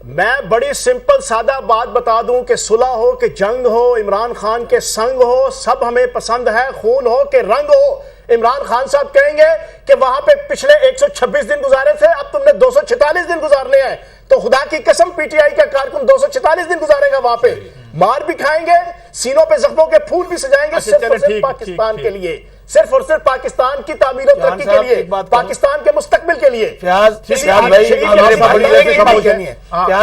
میں بڑی سمپل سادہ بات بتا دوں کہ صلح ہو کہ جنگ ہو، عمران خان کے سنگ ہو، سب ہمیں پسند ہے، خون ہو کہ رنگ ہو۔ عمران خان صاحب کہیں گے کہ وہاں پہ پچھلے 126 دن گزارے تھے، اب تم نے 246 دن گزارنے ہیں، تو خدا کی قسم پی ٹی آئی کا کارکن 246 دن گزارے گا وہاں پہ، مار بھی کھائیں گے، سینوں پہ زخموں کے پھول بھی سجائیں گے، صرف اور صرف پاکستان کے لیے، صرف اور صرف پاکستان کی تعمیر و ترقی کے لیے، پاکستان کے مستقبل کے لیے۔ فیاض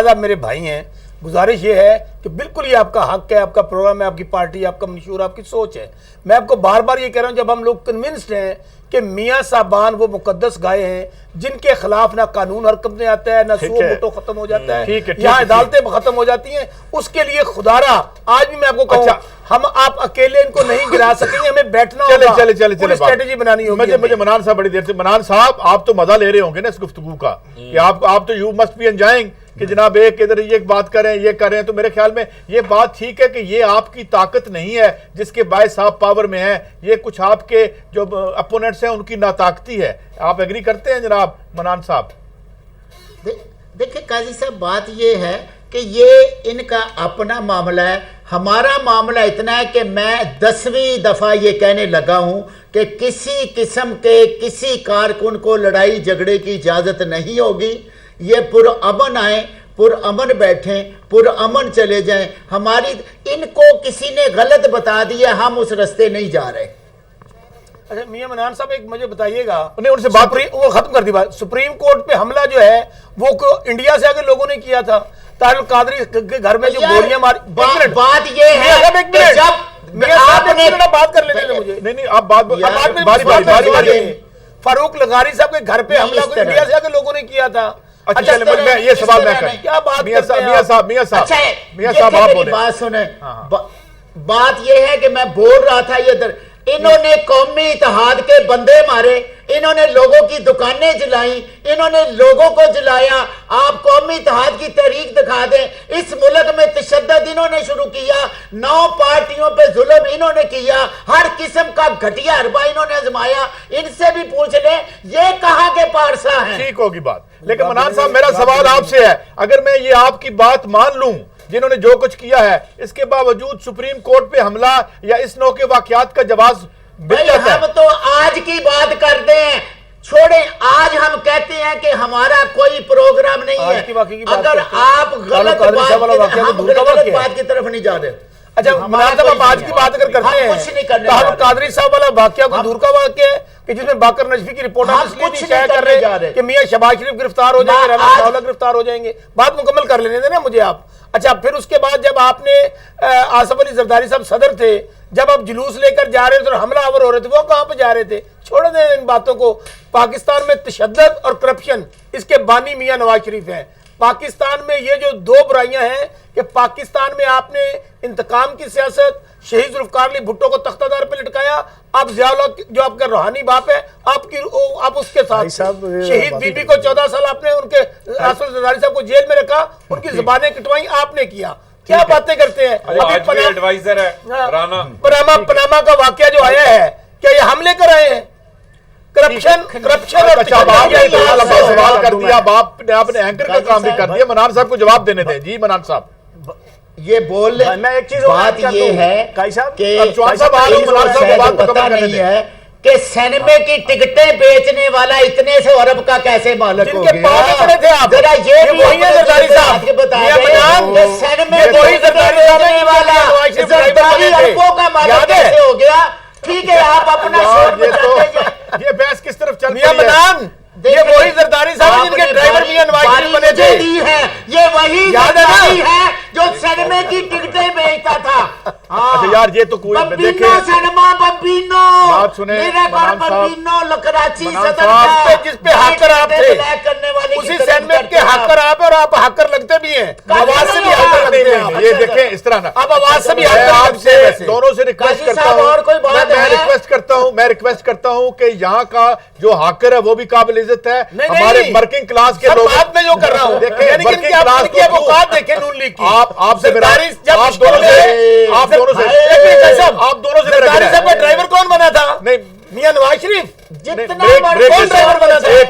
آپ میرے بھائی ہیں، گزارش یہ ہے کہ بالکل یہ آپ کا حق ہے، آپ کا پروگرام ہے، آپ کی پارٹی، آپ کا منشور، آپ کی سوچ ہے۔ میں آپ کو بار بار یہ کہہ رہا ہوں، جب ہم لوگ کنونسڈ ہیں کہ میاں صاحبان وہ مقدس گائے ہیں جن کے خلاف نہ قانون حرکت میں آتا ہے، نہ سو موٹو ختم ہو جاتا ہے، یہاں عدالتیں ختم ہو جاتی ہیں، اس کے لیے خدا را آج بھی میں آپ کو کہوں ہم آپ اکیلے ان کو نہیں گرا سکیں گے، ہمیں بیٹھنا ہوگا، پوری اسٹریٹجی بنانی ہوگی۔ مجھے منان صاحب بڑی دیر سے، منان صاحب آپ تو مزہ لے رہے ہوں گے نا اس گفتگو کا کہ آپ تو یو مسٹ بی انجوائنگ کہ جناب ایک ادھر یہ بات کریں یہ کریں، تو میرے خیال میں یہ بات ٹھیک ہے کہ یہ آپ کی طاقت نہیں ہے جس کے باعث آپ پاور میں ہیں، یہ کچھ آپ کے جو اپوننٹس ہیں ان کی ناطاقتی ہے۔ آپ ایگری کرتے ہیں جناب منان صاحب؟ دیکھیں قاضی صاحب، بات یہ ہے کہ یہ ان کا اپنا معاملہ ہے، ہمارا معاملہ اتنا ہے کہ میں 10ویں دفعہ یہ کہنے لگا ہوں کہ کسی قسم کے کسی کارکن کو لڑائی جھگڑے کی اجازت نہیں ہوگی، یہ پرامن آئیں، پرامن بیٹھیں، پرامن چلے جائیں، ہماری ان کو کسی نے غلط بتا دیا، ہم اس رستے نہیں جا رہے۔ اچھا میاں منان صاحب ایک مجھے بتائیے گا، ان سے بات وہ ختم کر دی بات، سپریم کورٹ پہ حملہ جو ہے وہ انڈیا سے آگے لوگوں نے کیا تھا، طاہر القادری کے گھر میں جو گولیاں ماری، بات یہ ہے کہ جب بات کر لیتے ہیں مجھے، نہیں آپ بات فاروق لغاری صاحب کے گھر پہ حملہ کو انڈیا سے آگے لوگوں نے کیا تھا۔ اچھا میں یہ سوال میں کریں، کیا بات میاں صاحب آپ بولیں۔ بات سنیں، بات یہ ہے کہ میں بول رہا تھا یہ انہوں نے قومی اتحاد کے بندے مارے، انہوں نے لوگوں کی دکانیں جلائیں، انہوں نے لوگوں کو جلایا۔ آپ قومی اتحاد کی تحریک دکھا دیں، اس ملک میں تشدد انہوں نے شروع کیا، 9 پارٹیوں پہ ظلم انہوں نے کیا، ہر قسم کا گھٹیا حربہ انہوں نے آزمایا، ان سے بھی پوچھ لیں یہ کہاں کے پارسا ہیں۔ ٹھیک ہوگی بات، لیکن منان صاحب میرا سوال آپ سے ہے، اگر میں یہ آپ کی بات مان لوں جنہوں نے جو کچھ کیا ہے، اس کے باوجود سپریم کورٹ پہ حملہ یا اس نوع کے واقعات کا جواز مل جاتا ہے؟ ہم تو آج کی بات کرتے ہیں، چھوڑیں، آج ہم کہتے ہیں کہ ہمارا کوئی پروگرام نہیں ہے، اگر آپ غلط بات کی طرف نہیں جا رہے۔ اچھا منان صاحب آپ آج کی بات اگر کرتے ہیں، طاہر القادری صاحب والا واقعہ کوئی دور کا واقعہ ہے کہ جس میں باقر نجفی کی رپورٹ ہم اس لیے نہیں شائع کر رہے کہ میاں شہباز شریف گرفتار ہو جائیں گے، رحمت اللہ گرفتار ہو جائیں گے، بات مکمل کر لینے دیں نا مجھے آپ۔ اچھا پھر اس کے بعد جب آپ نے آصف علی زرداری صاحب صدر تھے، جب آپ جلوس لے کر جا رہے تھے اور حملہ آور ہو رہے تھے، وہ کہاں پہ جا رہے تھے؟ چھوڑ دیں ان باتوں کو۔ پاکستان میں تشدد اور کرپشن اس کے بانی میاں نواز شریف ہیں۔ پاکستان میں یہ جو 2 برائیاں ہیں کہ پاکستان میں آپ نے انتقام کی سیاست، شہید ذوالفقار علی بھٹو کو تختہ دار پہ لٹکایا، آپ ضیاء اللہ جو آپ کا روحانی باپ ہے آپ اس کے ساتھ، شہید بی بی کو 14 سال آپ نے ان کے آصف علی زرداری صاحب کو جیل میں رکھا، ان کی زبانیں کٹوائیں آپ نے کیا۔ کیا باتیں کرتے ہیں؟ ایڈوائزر ہے پناما کا واقعہ جو آیا ہے، کیا یہ ہم لے کر آئے ہیں؟ کرپشن سوال کر دیا، آپ نے اینکر کا کام بھی کر دیا، منان صاحب کو جواب دینے دیں۔ جی منان صاحب یہ بول لیں، میں ایک چیز بات یہ ہے کہ پتہ نہیں ہے کہ سینمے کی ٹکٹیں بیچنے والا اتنے سے ارب کا کیسے مالک ہو گیا؟ ذرا یہ بھی زرداری صاحب بتا دیں کہ سینمے کی ٹکٹیں بیچنے والا زرداری اربوں کا مالک کیسے ہو گیا؟ ٹھیک ہے آپ اپنا شور بچاتے جائیں۔ یہ بحث کس طرف چل میاں منان، یہ وہی زرداری صاحب جن کے ڈرائیور میاں نواز شریف بنے تھے، یہ وہی زرداری ہے جو سینمے کی ٹکٹیں بیچتا تھا۔ اچھا یار یہ تو کوئی بمبینو سینما، بمبینو میرے گھر بمبینو لکراچی صدر جس پہ ہیکر آپ تھے، اسی سینمے کے ہیکر آپ اور آپ ہیکر لگتے بھی ہیں، آواز سے بھی ہیکر لگتے ہیں۔ یہ دیکھیں اس طرح نا، آپ آواز سے بھی ہیکر لگتے ہیں۔ دونوں سے ریکویسٹ کرتا ہوں، میں ریکویسٹ کرتا ہوں کہ یہاں کا جو ہیکر ہے وہ بھی قابل عزت ہے، ہمارے ورکنگ کلاس کے لوگ، بات میں جو کر رہا ہوں دیکھیں ورکنگ کلاس کو اوقات دیکھیں نون لیگ کی، آپ سے آپ دونوں سے ڈرائیور کون بنا تھا؟ نہیں میاں نواز شریف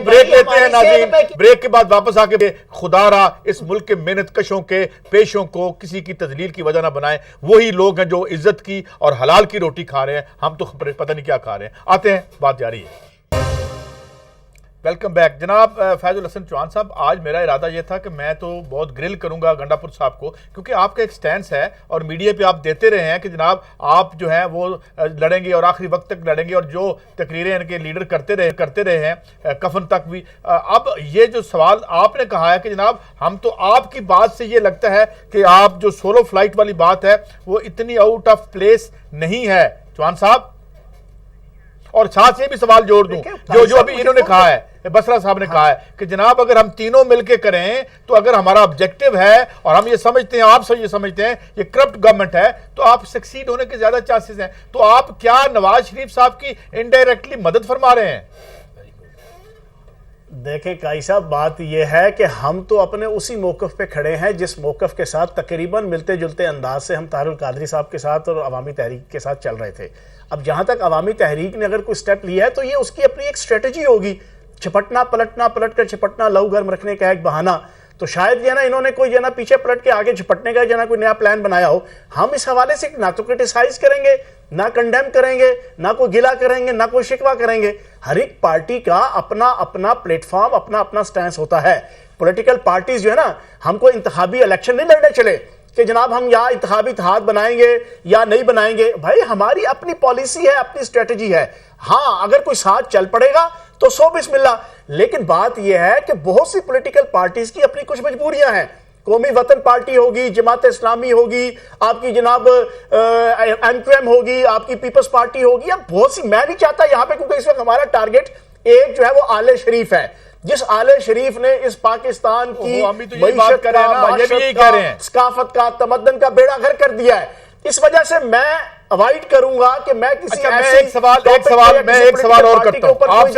بریک لیتے ہیں ناظرین. بریک کے بعد واپس آ کے خدا را اس ملک کے محنت کشوں کے پیشوں کو کسی کی تذلیل کی وجہ نہ بنائیں. وہی لوگ ہیں جو عزت کی اور حلال کی روٹی کھا رہے ہیں, ہم تو پتہ نہیں کیا کھا رہے ہیں. آتے ہیں, بات جاری ہے. ویلکم بیک جناب فیض الحسن چوہان صاحب. آج میرا ارادہ یہ تھا کہ میں تو بہت گرل کروں گا گنڈا پور صاحب کو, کیونکہ آپ کا ایک سٹینس ہے اور میڈیا پہ آپ دیتے رہے ہیں کہ جناب آپ جو ہیں وہ لڑیں گے اور آخری وقت تک لڑیں گے, اور جو تقریریں ان کے لیڈر کرتے رہے ہیں کفن تک بھی. اب یہ جو سوال آپ نے کہا ہے کہ جناب ہم تو آپ کی بات سے یہ لگتا ہے کہ آپ جو سولو فلائٹ والی بات ہے وہ اتنی آؤٹ آف پلیس نہیں ہے چوہان صاحب. اور ساتھ یہ بھی سوال جوڑ دوں جو ابھی انہوں نے کہا ہے, بسرا صاحب نے کہا ہے کہ جناب اگر ہم تینوں مل کے کریں تو اگر ہمارا آبجیکٹو ہے اور ہم یہ سمجھتے ہیں, آپ یہ سمجھتے ہیں یہ کرپٹ گورنمنٹ ہے, تو آپ سکسیڈ ہونے کے زیادہ چانسز ہیں. تو آپ کیا نواز شریف صاحب کی انڈائریکٹلی مدد فرما رہے ہیں؟ دیکھیں قائی صاحب, بات یہ ہے کہ ہم تو اپنے اسی موقف پہ کھڑے ہیں جس موقف کے ساتھ تقریباً ملتے جلتے انداز سے ہم طاہر القادری صاحب کے ساتھ اور عوامی تحریک کے ساتھ چل رہے تھے. اب جہاں تک عوامی تحریک نے اگر کوئی سٹیپ لیا ہے تو یہ اس کی اپنی ایک سٹریٹجی ہوگی, چھپٹنا پلٹنا, پلٹ کر چھپٹنا, لہو گرم رکھنے کا ایک بہانہ. تو شاید یہ نا انہوں نے کوئی نا پیچھے پلٹ کے آگے چھپٹنے کا یا نا کوئی نیا پلان بنایا ہو. ہم اس حوالے سے نہ تو کرٹیسائز کریں گے, نہ کنڈیم کریں گے, نہ کوئی گلہ کریں گے, نہ کوئی شکوہ کریں گے. ہر ایک پارٹی کا اپنا اپنا پلیٹ فارم, اپنا اپنا سٹینس ہوتا ہے. پولیٹیکل پارٹیز جو ہے نا, ہم کو انتخابی الیکشن نہیں لڑنے چلے کہ جناب ہم یا انتخابی اتحاد بنائیں گے یا نہیں بنائیں گے. بھائی ہماری اپنی پالیسی ہے, اپنی اسٹریٹجی ہے. ہاں اگر کوئی ساتھ چل پڑے گا تو سو بسم اللہ. لیکن بات یہ ہے کہ بہت سی پولیٹیکل پارٹیز کی اپنی کچھ مجبوریاں ہیں. قومی وطن پارٹی ہوگی, جماعت اسلامی ہوگی, آپ کی جناب ایم کیو ایم ہوگی, آپ کی پیپلز پارٹی ہوگی. اب بہت سی, میں نہیں چاہتا یہاں پہ, کیونکہ اس وقت ہمارا ٹارگٹ ایک جو ہے وہ آل شریف ہے, جس آل شریف نے اس پاکستان کی معیشت کا, معاشرت کا, ثقافت کا, تمدن کا بیڑا غرق کر دیا ہے. اس وجہ سے میں اوائڈ کروں گا کہ میں کسی ایک سوال اور کرتا ہوں, آپ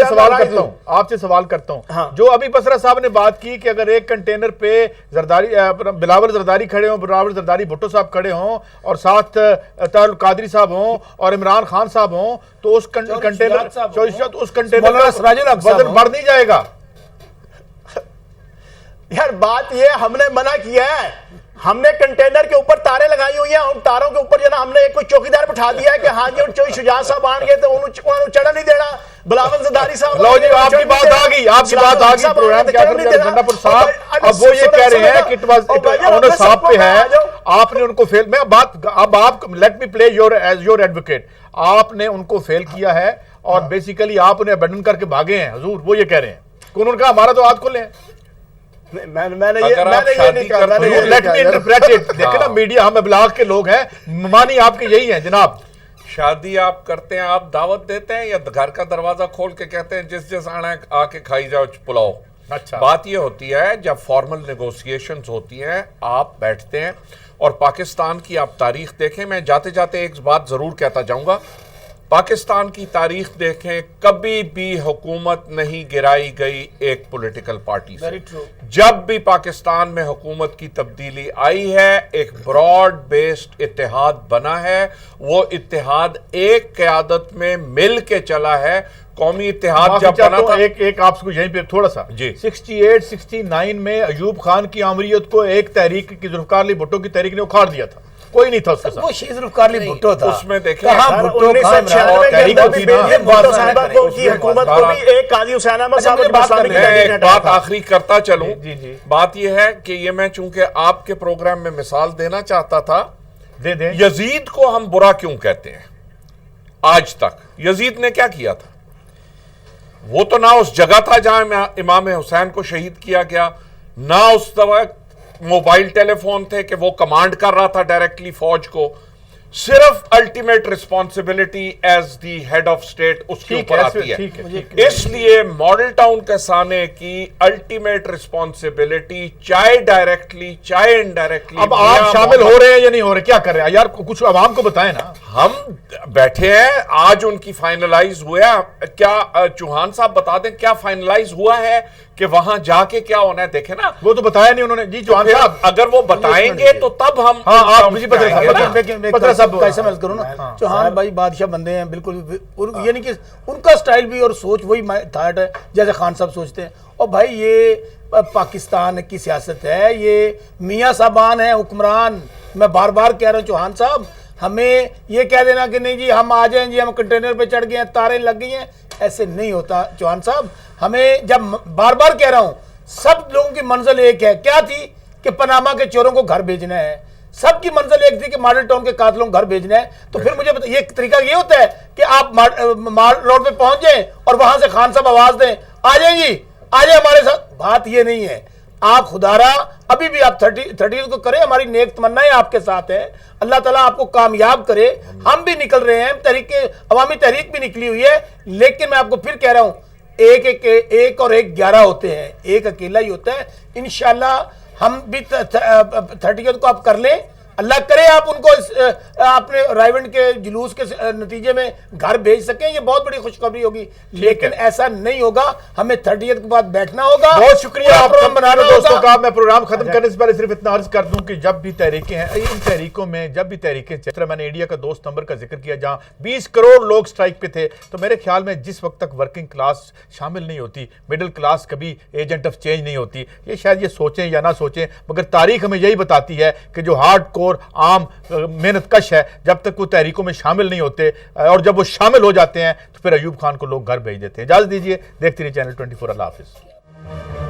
سے سوال کرتا ہوں. جو ابھی بسرا صاحب نے بات کی کہ اگر ایک کنٹینر پہ زرداری, بلاول زرداری کھڑے ہوں, بلاول زرداری بھٹو صاحب کھڑے ہوں, اور ساتھ طاہر القادری صاحب ہوں اور عمران خان صاحب ہوں, تو اس کنٹینر کا وزن بڑھ نہیں جائے گا؟ یار بات یہ, ہم نے منع کیا ہے, ہم نے کنٹینر کے اوپر تارے لگائی ہوئی ہیں, ان تاروں کے اوپر جو نا ہم نے ایک کوئی چوکیدار بٹھا دیا ہے کہ ہاں جی چوئی شجاع صاحب آن گئے تو انہوں چڑھا نہیں دینا, بلاول زرداری صاحب. لو جی آپ کی بات آ گئی, آپ کی بات آ گئی. پروگرام کیا کرتے ہیں گنڈا پور صاحب, اب وہ یہ کہہ رہے ہیں کہ انہوں صاحب پہ ہے, آپ نے ان کو فیل, میں بات, اب آپ let me play your advocate, آپ نے ان کو فیل کیا ہے اور بیسیکلی آپ انہیں ابنڈن کر کے بھاگے ہیں حضور. وہ یہ کہہ رہے ہیں کہ انہوں نے کہا ہمارا تو ہاتھ کھلے ہیں. میں نے یہ نہیں کہا. Let me interpret it. دیکھیں نا میڈیا, ہم ابلاغ کے لوگ ہیں, مانی آپ کے یہی ہیں جناب. شادی آپ کرتے ہیں, آپ دعوت دیتے ہیں یا گھر کا دروازہ کھول کے کہتے ہیں جس آنا ہے آ کے کھائی جاؤ پلاؤ؟ اچھا, بات یہ ہوتی ہے جب فارمل نیگوسیشنز ہوتی ہیں, آپ بیٹھتے ہیں اور پاکستان کی آپ تاریخ دیکھیں. میں جاتے جاتے ایک بات ضرور کہتا جاؤں گا, پاکستان کی تاریخ دیکھیں, کبھی بھی حکومت نہیں گرائی گئی ایک پولیٹیکل پارٹی سے. جب بھی پاکستان میں حکومت کی تبدیلی آئی ہے, ایک براڈ بیسڈ اتحاد بنا ہے. وہ اتحاد ایک قیادت میں مل کے چلا ہے. قومی اتحاد جب بنا تھا, ایک آپ کو یہیں پہ تھوڑا سا, 68 69 میں ایوب خان کی آمریت کو ایک تحریک کی ذوالفقار علی بھٹو کی تحریک نے اکھاڑ دیا تھا. کوئی نہیں تھا اس کے ساتھ. وہ ذوالفقار علی بھٹو تھا, اس میں دیکھیں ایک بات آخری کرتا چلوں. بات یہ ہے کہ یہ میں چونکہ آپ کے پروگرام میں مثال دینا چاہتا تھا, یزید کو ہم برا کیوں کہتے ہیں آج تک؟ یزید نے کیا کیا تھا؟ وہ تو نہ اس جگہ تھا جہاں امام حسین کو شہید کیا گیا, نہ اس وقت موبائل ٹیلی فون تھے کہ وہ کمانڈ کر رہا تھا ڈائریکٹلی فوج کو. صرف ultimate responsibility as the head of state اس کے اوپر آتی ہے. اس لیے ماڈل ٹاؤن کسانے کی الٹیمیٹ ریسپانسبلٹی چاہے ڈائریکٹلی چاہے انڈائریکٹلی. اب آپ شامل ہو رہے ہیں یا نہیں ہو رہے, کیا کر رہے ہیں یار, کچھ عوام کو بتائیں نا. ہم بیٹھے ہیں آج ان کی فائنلائز ہوا ہے کیا چوہان صاحب بتا دیں کیا فائنلائز ہوا ہے کہ وہاں جا کے کیا ہونا ہے دیکھیں نا وہ تو بتایا نہیں انہوں نے جی چوہان صاحب اگر وہ بتائیں گے تو تب ہم آپ مجھے پتہ صاحب کیسے میں کروں نا چوہان بھائی بادشاہ بندے ہیں بالکل یعنی کہ ان کا سٹائل بھی اور سوچ وہی تھاٹ ہے جیسے خان صاحب سوچتے ہیں اور بھائی یہ پاکستان کی سیاست ہے یہ میاں صاحبان ہیں حکمران میں بار بار کہہ رہا ہوں چوہان صاحب ہمیں یہ کہہ دینا کہ نہیں جی ہم آ جائیں جی ہم کنٹینر پہ چڑھ گئے ہیں تاریں لگ گئی ہیں ایسے نہیں ہوتا چوہان صاحب ہمیں جب بار بار کہہ رہا ہوں سب لوگوں کی منزل ایک ہے کیا تھی کہ پاناما کے چوروں کو گھر بھیجنا ہے سب کی منزل ایک تھی کہ ماڈل ٹاؤن کے قاتلوں کو گھر بھیجنا ہے تو پھر مجھے یہ طریقہ یہ ہوتا ہے کہ آپ مال روڈ پہ پہنچ جائیں اور وہاں سے خان صاحب آواز دیں آ جائیں جی آ جائیں ہمارے ساتھ بات یہ نہیں ہے آپ خدارا ابھی بھی آپ 30 کو کریں ہماری نیک تمنائیں آپ کے ساتھ ہے اللہ تعالیٰ آپ کو کامیاب کرے ہم بھی نکل رہے ہیں عوامی تحریک بھی نکلی ہوئی ہے لیکن میں آپ کو پھر کہہ رہا ہوں ایک اور ایک 11 ہوتے ہیں ایک اکیلا ہی ہوتا ہے انشاءاللہ ہم بھی 30 کو آپ کر لیں اللہ کرے آپ ان کو اپنے رائیونڈ کے جلوس کے نتیجے میں گھر بھیج سکیں یہ بہت بڑی خوشخبری ہوگی لیکن ایسا نہیں ہوگا ہمیں 30 کے بعد بیٹھنا ہوگا بہت شکریہ آپ دوستوں کا میں پروگرام ختم کرنے سے پہلے صرف اتنا عرض کر دوں کہ جب بھی تحریکیں ہیں ان تحریکوں میں جب بھی تحریکیں جس طرح میں نے انڈیا کا دوست نمبر کا ذکر کیا جہاں 20 کروڑ لوگ سٹرائک پہ تھے تو میرے خیال میں جس وقت تک ورکنگ کلاس شامل نہیں ہوتی مڈل کلاس کبھی ایجنٹ آف چینج نہیں ہوتی یہ شاید یہ سوچیں یا نہ سوچیں مگر تاریخ ہمیں یہی بتاتی ہے کہ جو ہارڈ کور عام محنت کش ہے جب تک وہ تحریکوں میں شامل نہیں ہوتے اور جب وہ شامل ہو جاتے ہیں تو پھر ایوب خان کو لوگ گھر بھیج دیتے ہیں اجازت دیجیے دیکھتے رہیے چینل 24 اللہ حافظ